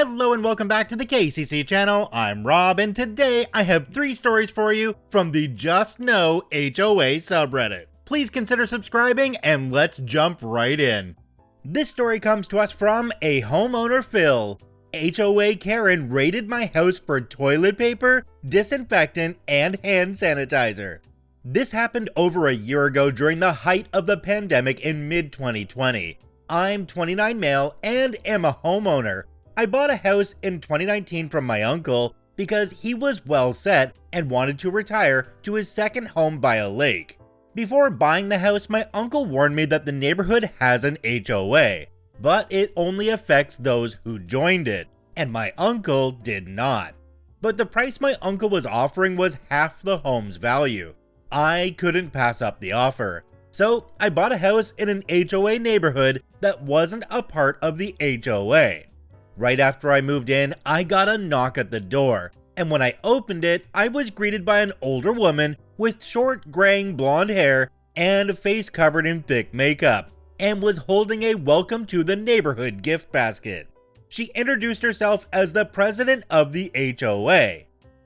Hello and welcome back to the KCC channel. I'm Rob, and today I have 3 stories for you from the JustNoHOA subreddit. Please consider subscribing and let's jump right in. This story comes to us from a homeowner Phil. HOA Karen raided my house for toilet paper, disinfectant, and hand sanitizer. This happened over a year ago during the height of the pandemic in mid-2020. I'm 29 male and am a homeowner. I bought a house in 2019 from my uncle because he was well set and wanted to retire to his second home by a lake. Before buying the house, my uncle warned me that the neighborhood has an HOA, but it only affects those who joined it, and my uncle did not. But the price my uncle was offering was half the home's value. I couldn't pass up the offer, so I bought a house in an HOA neighborhood that wasn't a part of the HOA. Right after I moved in, I got a knock at the door, and when I opened it, I was greeted by an older woman with short graying blonde hair and a face covered in thick makeup, and was holding a welcome to the neighborhood gift basket. She introduced herself as the president of the HOA,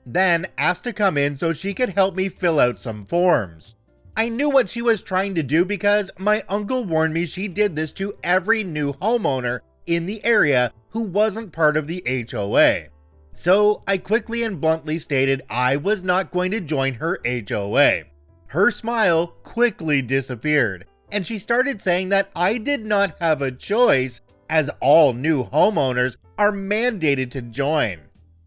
then asked to come in so she could help me fill out some forms. I knew what she was trying to do because my uncle warned me she did this to every new homeowner in the area who wasn't part of the HOA. So I quickly and bluntly stated I was not going to join her HOA. Her smile quickly disappeared, and she started saying that I did not have a choice as all new homeowners are mandated to join.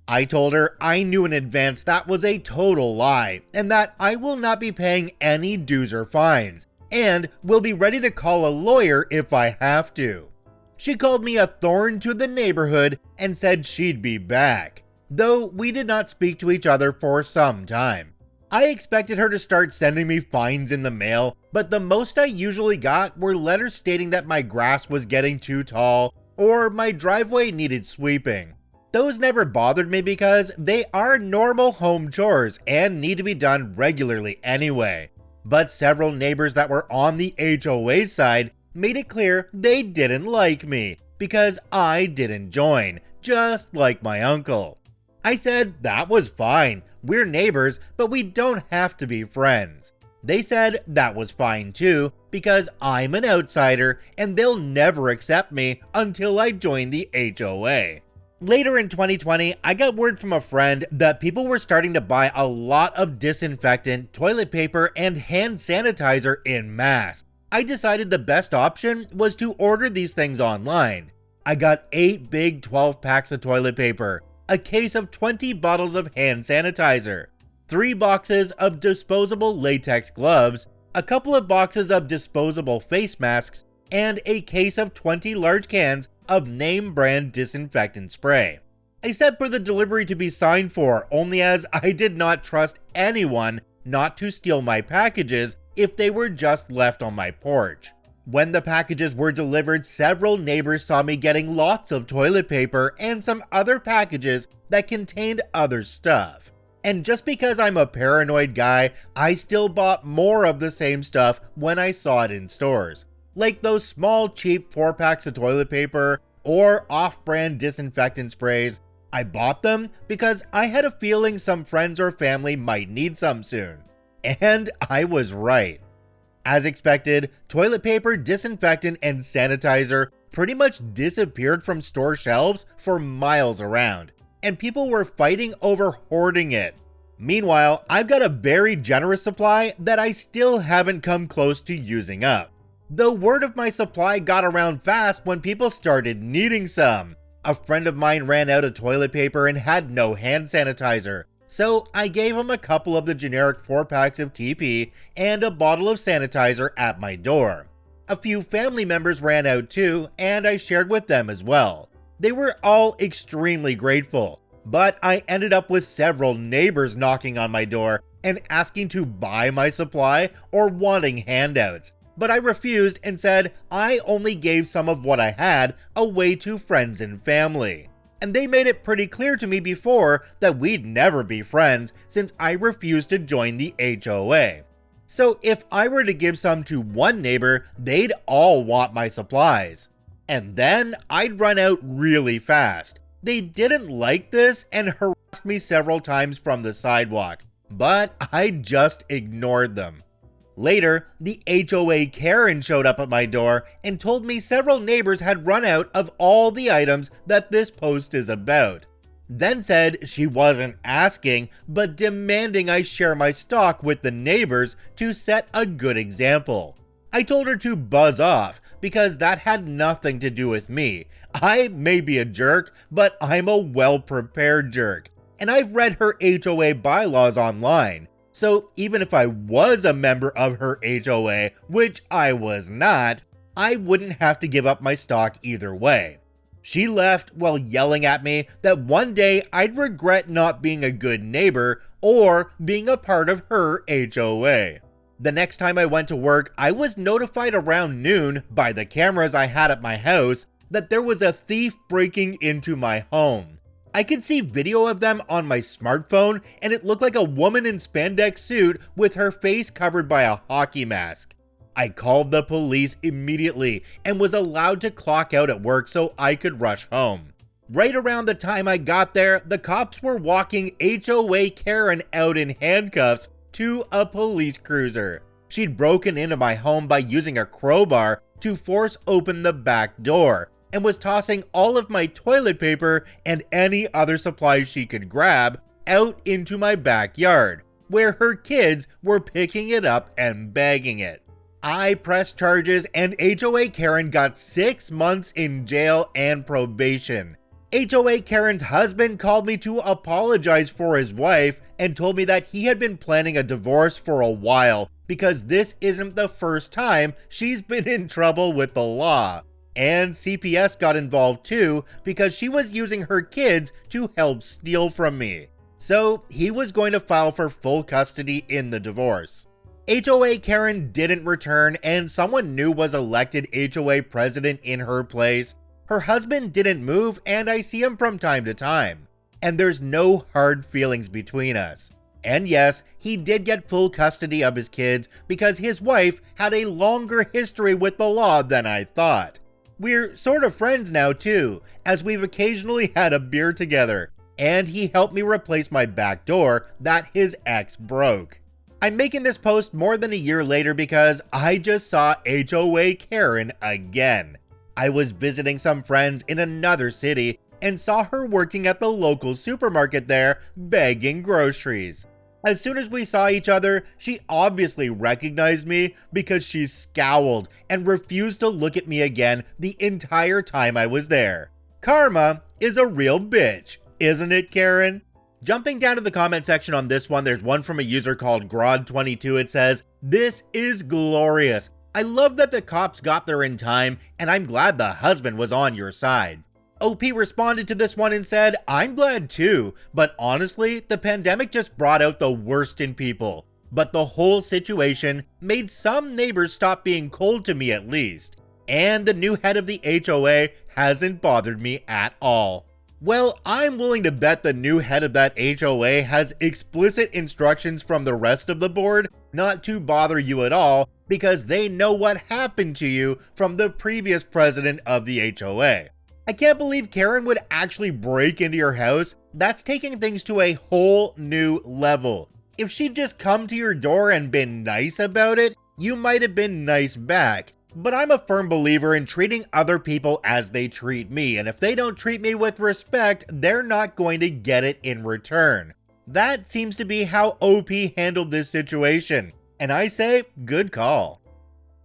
I told her I knew in advance that was a total lie and that I will not be paying any dues or fines and will be ready to call a lawyer if I have to. She called me a thorn to the neighborhood and said she'd be back, though we did not speak to each other for some time. I expected her to start sending me fines in the mail, but the most I usually got were letters stating that my grass was getting too tall or my driveway needed sweeping. Those never bothered me because they are normal home chores and need to be done regularly anyway. But several neighbors that were on the HOA side made it clear they didn't like me because I didn't join, just like my uncle. I said that was fine, we're neighbors, but we don't have to be friends. They said that was fine too because I'm an outsider and they'll never accept me until I join the HOA. Later in 2020, I got word from a friend that people were starting to buy a lot of disinfectant, toilet paper, and hand sanitizer en masse. I decided the best option was to order these things online. I got 8 big 12 packs of toilet paper, a case of 20 bottles of hand sanitizer, 3 boxes of disposable latex gloves, a couple of boxes of disposable face masks, and a case of 20 large cans of name brand disinfectant spray. I said for the delivery to be signed for only as I did not trust anyone not to steal my packages if they were just left on my porch. When the packages were delivered, several neighbors saw me getting lots of toilet paper and some other packages that contained other stuff. And just because I'm a paranoid guy, I still bought more of the same stuff when I saw it in stores. Like those small cheap 4 packs of toilet paper or off-brand disinfectant sprays. I bought them because I had a feeling some friends or family might need some soon. And I was right. As expected, toilet paper, disinfectant, and sanitizer pretty much disappeared from store shelves for miles around, and people were fighting over hoarding it. Meanwhile, I've got a very generous supply that I still haven't come close to using up. The word of my supply got around fast when people started needing some. A friend of mine ran out of toilet paper and had no hand sanitizer, so I gave him a couple of the generic 4 packs of TP and a bottle of sanitizer at my door. A few family members ran out too, and I shared with them as well. They were all extremely grateful, but I ended up with several neighbors knocking on my door and asking to buy my supply or wanting handouts. But I refused and said I only gave some of what I had away to friends and family. And they made it pretty clear to me before that we'd never be friends since I refused to join the HOA. So if I were to give some to one neighbor, they'd all want my supplies. And then I'd run out really fast. They didn't like this and harassed me several times from the sidewalk, but I just ignored them. Later, the HOA Karen showed up at my door and told me several neighbors had run out of all the items that this post is about. Then said she wasn't asking, but demanding I share my stock with the neighbors to set a good example. I told her to buzz off because that had nothing to do with me. I may be a jerk, but I'm a well-prepared jerk, and I've read her HOA bylaws online. So even if I was a member of her HOA, which I was not, I wouldn't have to give up my stock either way. She left while yelling at me that one day I'd regret not being a good neighbor or being a part of her HOA. The next time I went to work, I was notified around noon by the cameras I had at my house that there was a thief breaking into my home. I could see video of them on my smartphone, and it looked like a woman in spandex suit with her face covered by a hockey mask. I called the police immediately and was allowed to clock out at work so I could rush home. Right around the time I got there, the cops were walking HOA Karen out in handcuffs to a police cruiser. She'd broken into my home by using a crowbar to force open the back door, and was tossing all of my toilet paper and any other supplies she could grab out into my backyard, where her kids were picking it up and bagging it. I pressed charges and HOA Karen got 6 months in jail and probation. HOA Karen's husband called me to apologize for his wife and told me that he had been planning a divorce for a while because this isn't the first time she's been in trouble with the law. And CPS got involved too because she was using her kids to help steal from me. So he was going to file for full custody in the divorce. HOA Karen didn't return and someone new was elected HOA president in her place. Her husband didn't move and I see him from time to time. And there's no hard feelings between us. And yes, he did get full custody of his kids because his wife had a longer history with the law than I thought. We're sort of friends now too, as we've occasionally had a beer together, and he helped me replace my back door that his ex broke. I'm making this post more than a year later because I just saw HOA Karen again. I was visiting some friends in another city and saw her working at the local supermarket there, bagging groceries. As soon as we saw each other, she obviously recognized me because she scowled and refused to look at me again the entire time I was there. Karma is a real bitch, isn't it, Karen? Jumping down to the comment section on this one, there's one from a user called Grod22. It says, "This is glorious. I love that the cops got there in time, and I'm glad the husband was on your side." OP responded to this one and said, "I'm glad too, but honestly, the pandemic just brought out the worst in people. But the whole situation made some neighbors stop being cold to me at least. And the new head of the HOA hasn't bothered me at all." Well, I'm willing to bet the new head of that HOA has explicit instructions from the rest of the board not to bother you at all because they know what happened to you from the previous president of the HOA. I can't believe Karen would actually break into your house. That's taking things to a whole new level. If she'd just come to your door and been nice about it, you might have been nice back. But I'm a firm believer in treating other people as they treat me, and if they don't treat me with respect, they're not going to get it in return. That seems to be how OP handled this situation, and I say, good call.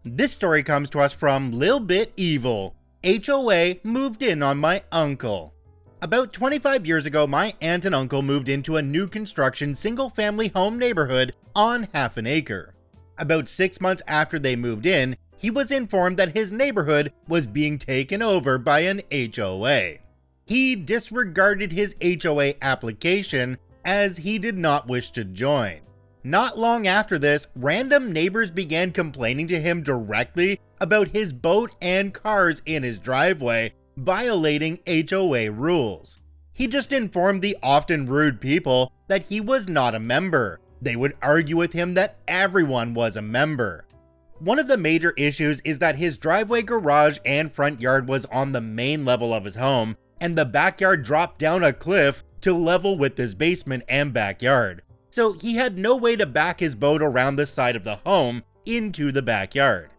This story comes to us from Lil Bit Evil. HOA moved in on my uncle. About 25 years ago, my aunt and uncle moved into a new construction single-family home neighborhood on half an acre. About 6 months after they moved in, he was informed that his neighborhood was being taken over by an HOA. He disregarded his HOA application as he did not wish to join. Not long after this, random neighbors began complaining to him directly about his boat and cars in his driveway, violating HOA rules. He just informed the often rude people that he was not a member. They would argue with him that everyone was a member. One of the major issues is that his driveway, garage, and front yard was on the main level of his home, and the backyard dropped down a cliff to level with his basement and backyard. So he had no way to back his boat around the side of the home into the backyard.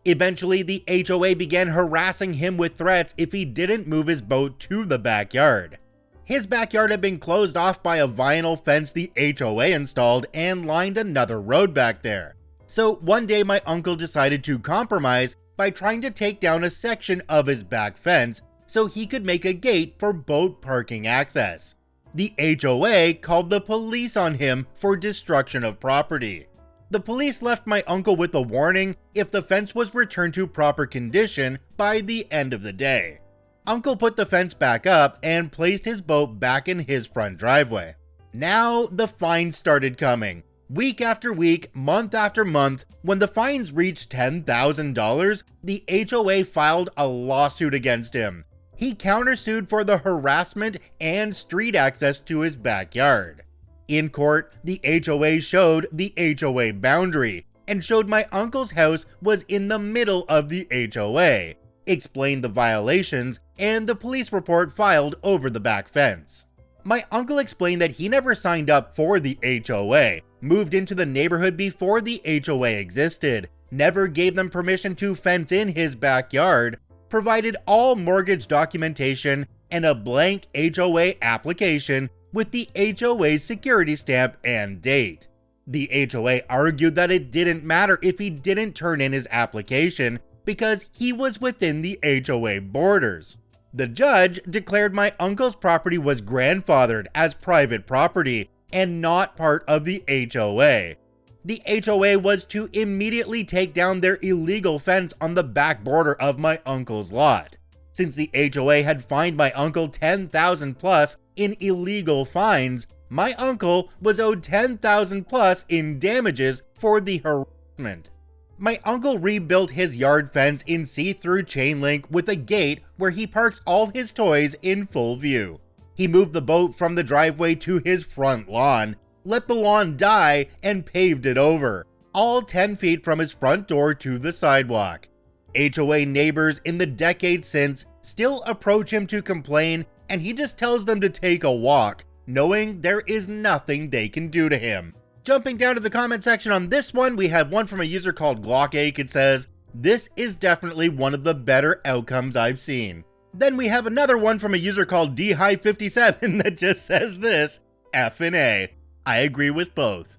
Eventually, the HOA began harassing him with threats if he didn't move his boat to the backyard. His backyard had been closed off by a vinyl fence the HOA installed and lined another road back there. So one day my uncle decided to compromise by trying to take down a section of his back fence so he could make a gate for boat parking access. The HOA called the police on him for destruction of property. The police left my uncle with a warning if the fence was returned to proper condition by the end of the day. Uncle put the fence back up and placed his boat back in his front driveway. Now the fines started coming. Week after week, month after month, when the fines reached $10,000, the HOA filed a lawsuit against him. He countersued for the harassment and street access to his backyard. In court, the HOA showed the HOA boundary and showed my uncle's house was in the middle of the HOA, explained the violations, and the police report filed over the back fence. My uncle explained that he never signed up for the HOA, moved into the neighborhood before the HOA existed, never gave them permission to fence in his backyard, provided all mortgage documentation, and a blank HOA application with the HOA's security stamp and date. The HOA argued that it didn't matter if he didn't turn in his application because he was within the HOA borders. The judge declared my uncle's property was grandfathered as private property and not part of the HOA. The HOA was to immediately take down their illegal fence on the back border of my uncle's lot. Since the HOA had fined my uncle $10,000 plus in illegal fines, my uncle was owed $10,000 plus in damages for the harassment. My uncle rebuilt his yard fence in see-through chain link with a gate where he parks all his toys in full view. He moved the boat from the driveway to his front lawn, let the lawn die, and paved it over, all 10 feet from his front door to the sidewalk. HOA neighbors in the decades since still approach him to complain, and he just tells them to take a walk, knowing there is nothing they can do to him. Jumping down to the comment section on this one, we have one from a user called Glockake. It says, "This is definitely one of the better outcomes I've seen." Then we have another one from a user called DHigh57 that just says this, "F&A. I agree with both."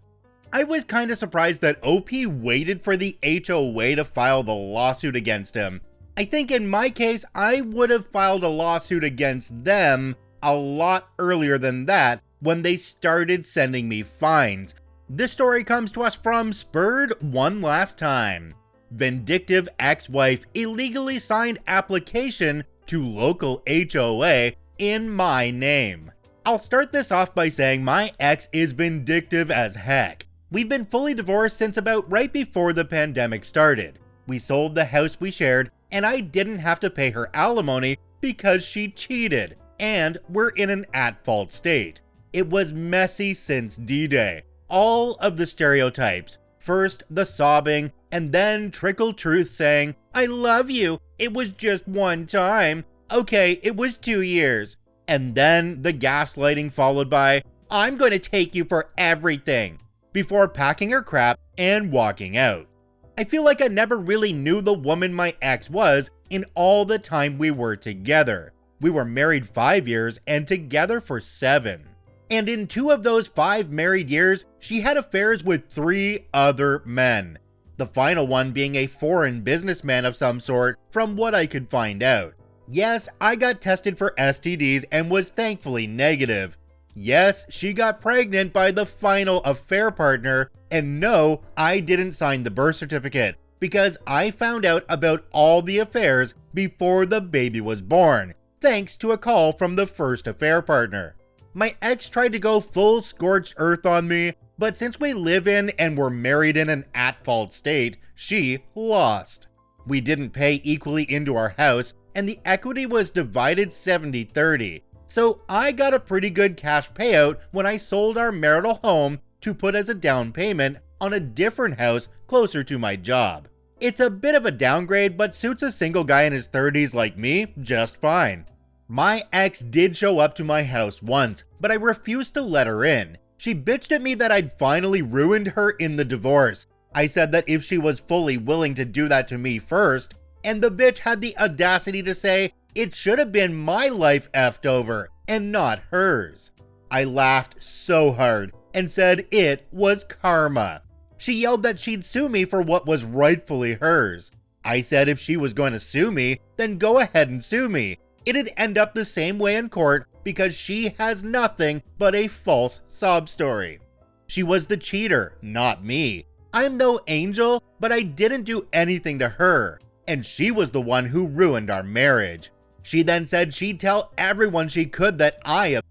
I was kinda surprised that OP waited for the HOA to file the lawsuit against him. I think in my case, I would have filed a lawsuit against them a lot earlier than that when they started sending me fines. This story comes to us from Spurred One Last Time. Vindictive ex-wife illegally signed application to local HOA in my name. I'll start this off by saying my ex is vindictive as heck. We've been fully divorced since about right before the pandemic started. We sold the house we shared, and I didn't have to pay her alimony because she cheated, and we're in an at-fault state. It was messy since D-Day. All of the stereotypes. First, the sobbing, and then trickle truth saying, "I love you, it was just one time. Okay, it was 2 years." And then the gaslighting followed by, "I'm going to take you for everything," before packing her crap and walking out. I feel like I never really knew the woman my ex was in all the time we were together. We were married 5 years and together for 7. And in 2 of those 5 married years, she had affairs with 3 other men. The final one being a foreign businessman of some sort, from what I could find out. Yes, I got tested for STDs and was thankfully negative. Yes, she got pregnant by the final affair partner, and no, I didn't sign the birth certificate, because I found out about all the affairs before the baby was born, thanks to a call from the first affair partner. My ex tried to go full scorched earth on me, but since we live in and were married in an at-fault state, she lost. We didn't pay equally into our house, and the equity was divided 70-30. So I got a pretty good cash payout when I sold our marital home to put as a down payment on a different house closer to my job. It's a bit of a downgrade, but suits a single guy in his 30s like me just fine. My ex did show up to my house once, but I refused to let her in. She bitched at me that I'd finally ruined her in the divorce. I said that if she was fully willing to do that to me first, and the bitch had the audacity to say it should have been my life effed over and not hers. I laughed so hard and said it was karma. She yelled that she'd sue me for what was rightfully hers. I said if she was going to sue me, then go ahead and sue me. It'd end up the same way in court because she has nothing but a false sob story. She was the cheater, not me. I'm no angel, but I didn't do anything to her, and she was the one who ruined our marriage. She then said she'd tell everyone she could that I abused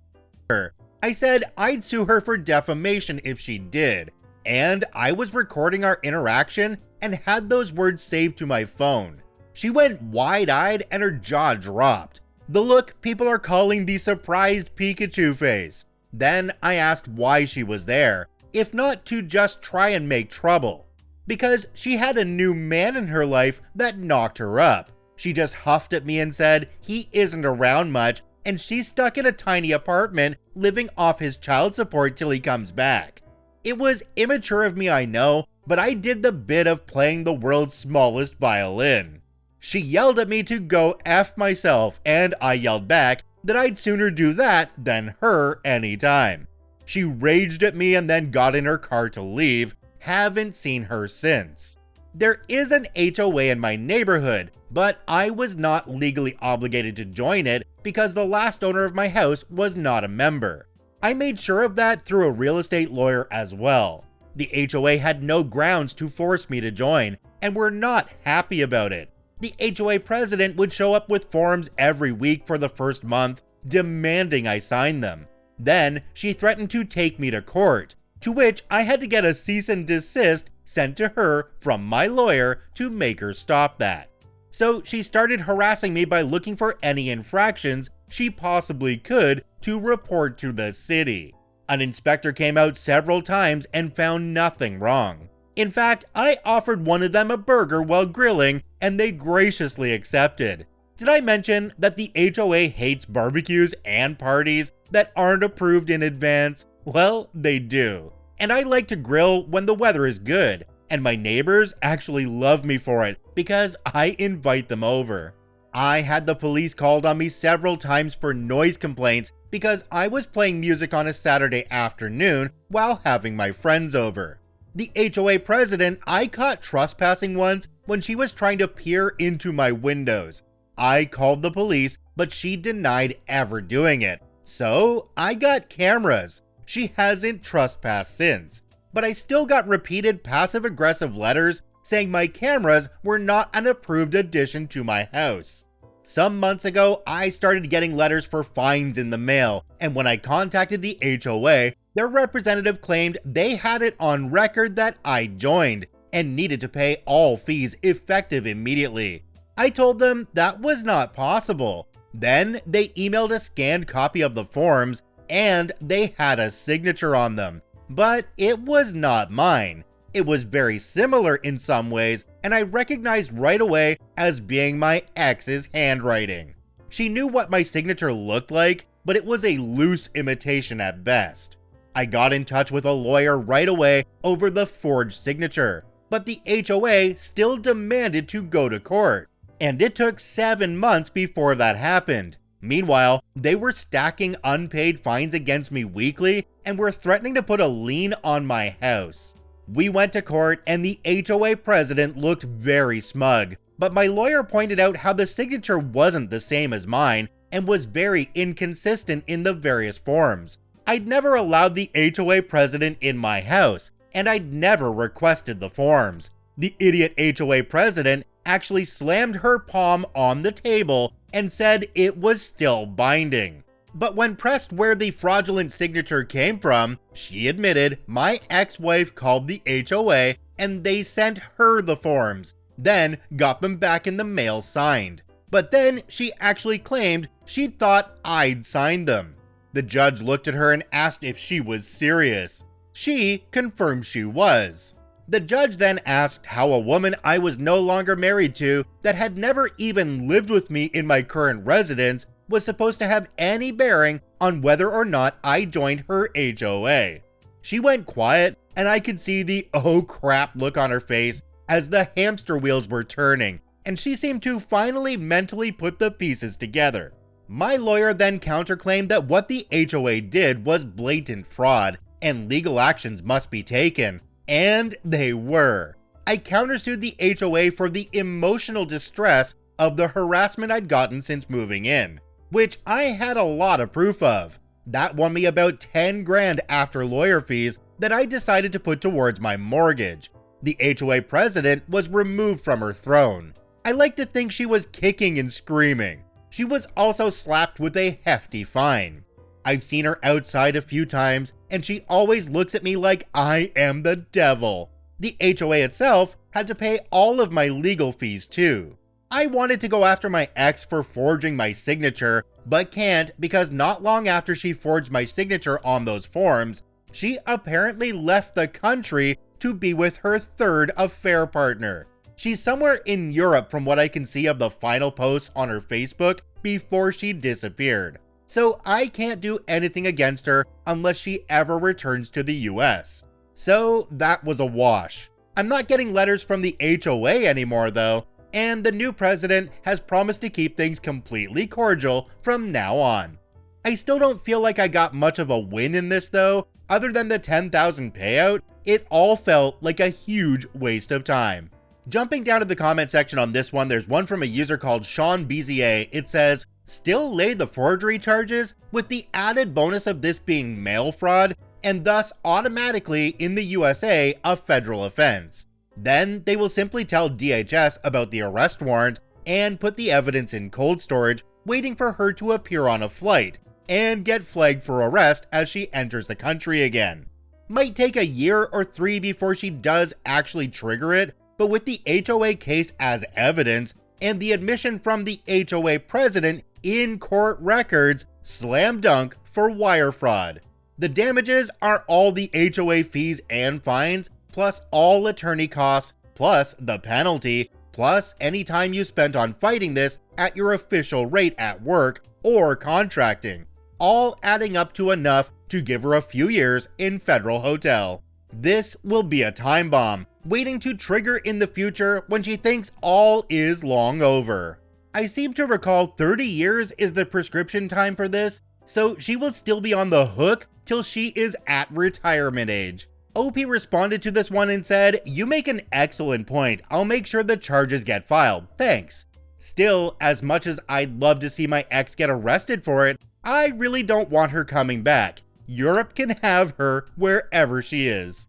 her. I said I'd sue her for defamation if she did, and I was recording our interaction and had those words saved to my phone. She went wide-eyed and her jaw dropped. The look people are calling the surprised Pikachu face. Then I asked why she was there, if not to just try and make trouble. Because she had a new man in her life that knocked her up. She just huffed at me and said he isn't around much and she's stuck in a tiny apartment living off his child support till he comes back. It was immature of me, I know, but I did the bit of playing the world's smallest violin. She yelled at me to go F myself, and I yelled back that I'd sooner do that than her anytime. She raged at me and then got in her car to leave. Haven't seen her since. There is an HOA in my neighborhood, but I was not legally obligated to join it because the last owner of my house was not a member. I made sure of that through a real estate lawyer as well. The HOA had no grounds to force me to join, and were not happy about it. The HOA president would show up with forms every week for the first month, demanding I sign them. Then she threatened to take me to court, to which I had to get a cease and desist sent to her from my lawyer to make her stop that. So she started harassing me by looking for any infractions she possibly could to report to the city. An inspector came out several times and found nothing wrong. In fact, I offered one of them a burger while grilling, and they graciously accepted. Did I mention that the HOA hates barbecues and parties that aren't approved in advance? Well, they do. And I like to grill when the weather is good, and my neighbors actually love me for it because I invite them over. I had the police called on me several times for noise complaints because I was playing music on a Saturday afternoon while having my friends over. The HOA president I caught trespassing once when she was trying to peer into my windows. I called the police, but she denied ever doing it. So I got cameras. She hasn't trespassed since. But I still got repeated passive-aggressive letters saying my cameras were not an approved addition to my house. Some months ago, I started getting letters for fines in the mail, and when I contacted the HOA, their representative claimed they had it on record that I joined and needed to pay all fees effective immediately. I told them that was not possible. Then they emailed a scanned copy of the forms and they had a signature on them, but it was not mine. It was very similar in some ways, and I recognized right away as being my ex's handwriting. She knew what my signature looked like, but it was a loose imitation at best. I got in touch with a lawyer right away over the forged signature, but the HOA still demanded to go to court, and it took 7 months before that happened. Meanwhile, they were stacking unpaid fines against me weekly and were threatening to put a lien on my house. We went to court and the HOA president looked very smug, but my lawyer pointed out how the signature wasn't the same as mine and was very inconsistent in the various forms. I'd never allowed the HOA president in my house, and I'd never requested the forms. The idiot HOA president actually slammed her palm on the table and said it was still binding. But when pressed where the fraudulent signature came from, she admitted my ex-wife called the HOA and they sent her the forms, then got them back in the mail signed. But then she actually claimed she thought I'd signed them. The judge looked at her and asked if she was serious. She confirmed she was. The judge then asked how a woman I was no longer married to, that had never even lived with me in my current residence, was supposed to have any bearing on whether or not I joined her HOA. She went quiet, and I could see the oh crap look on her face as the hamster wheels were turning, and she seemed to finally mentally put the pieces together. My lawyer then counterclaimed that what the HOA did was blatant fraud, and legal actions must be taken, and they were. I countersued the HOA for the emotional distress of the harassment I'd gotten since moving in, which I had a lot of proof of. That won me about 10 grand after lawyer fees that I decided to put towards my mortgage. The HOA president was removed from her throne. I like to think she was kicking and screaming. She was also slapped with a hefty fine. I've seen her outside a few times, and she always looks at me like I am the devil. The HOA itself had to pay all of my legal fees too. I wanted to go after my ex for forging my signature, but can't because not long after she forged my signature on those forms, she apparently left the country to be with her third affair partner. She's somewhere in Europe from what I can see of the final posts on her Facebook before she disappeared. So I can't do anything against her unless she ever returns to the US. So that was a wash. I'm not getting letters from the HOA anymore though, and the new president has promised to keep things completely cordial from now on. I still don't feel like I got much of a win in this though. Other than the $10,000 payout, it all felt like a huge waste of time. Jumping down to the comment section on this one, there's one from a user called Sean BZA. It says, still lay the forgery charges with the added bonus of this being mail fraud and thus automatically in the USA a federal offense. Then they will simply tell DHS about the arrest warrant and put the evidence in cold storage, waiting for her to appear on a flight and get flagged for arrest as she enters the country again. Might take a year or 3 before she does actually trigger it, but with the HOA case as evidence and the admission from the HOA president in court records, slam dunk for wire fraud. The damages are all the HOA fees and fines, plus all attorney costs, plus the penalty, plus any time you spent on fighting this at your official rate at work or contracting, all adding up to enough to give her a few years in federal hotel. This will be a time bomb, waiting to trigger in the future when she thinks all is long over. I seem to recall 30 years is the prescription time for this, so she will still be on the hook till she is at retirement age. OP responded to this one and said, "You make an excellent point. I'll make sure the charges get filed. Thanks." Still, as much as I'd love to see my ex get arrested for it, I really don't want her coming back. Europe can have her wherever she is.